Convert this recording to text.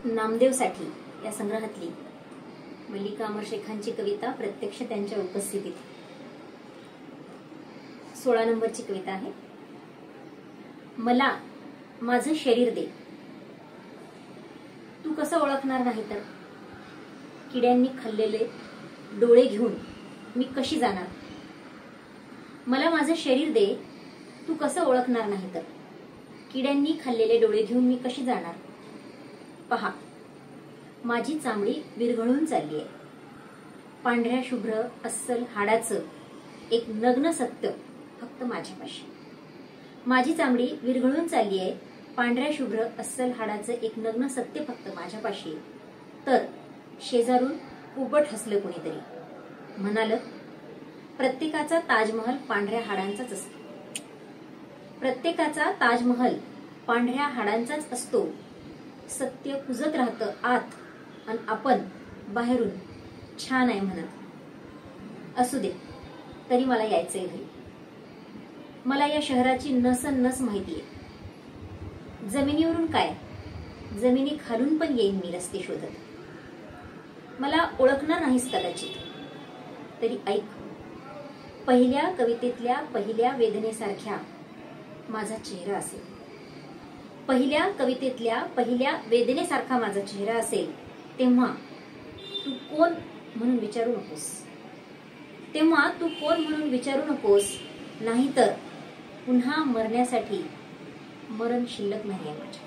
नामदेवसाठी या संग्रहातली मल्लिका अमर शेखांची कविता प्रत्यक्ष त्यांच्या उपस्थितीत 16 नंबरची कविता आहे। मला माझं शरीर दे, तू कसं ओळखणार नाही तर किड्यांनी खाल्लेले डोळे घेऊन मी कशी जाणार। मला माझं शरीर दे, तू कसं ओळखणार नाही तर किड्यांनी खाल्लेले डोळे घेऊन मी कशी जाणार। पहा, माझी चामडी विरघळून चालली आहे, पांढऱ्या शुभ्र अस्सल हाडाचं एक नग्न सत्य फक्त माझ्यापाशी। माझी चामडी विरघळून चालली आहे, पांढऱ्या शुभ्र अस्सल हाडाचं एक नग्न सत्य फक्त माझ्यापाशी। तर शेजारून उबट हसलं कुणीतरी, म्हणाल प्रत्येकाचा ताजमहल पांढऱ्या हाडांचाच असतो, प्रत्येकाचा ताजमहल पांढऱ्या हाडांचाच असतो। सत्य कुजत राहतं आत आणि आपण बाहेरून छान आहे म्हणत। असू दे, तरी मला यायचंय घरी। मला या शहराची नस माहितीये, जमिनीवरून काय जमिनी खालून पण येईन मी रस्ते शोधत। मला ओळखणार नाहीस कदाचित, तरी ऐक, पहिल्या कवितेतल्या पहिल्या वेदनेसारख्या माझा चेहरा असेल, पहिल्या कवितेतल्या पहिल्या वेदनेसारखा माझा चेहरा असेल। तेव्हा तू कोण म्हणून विचारू नकोस, तेव्हा तू कोण म्हणून विचारू नकोस, नाहीतर पुन्हा मरण्यासाठी मरण शिल्लक नाहीये माझ्या।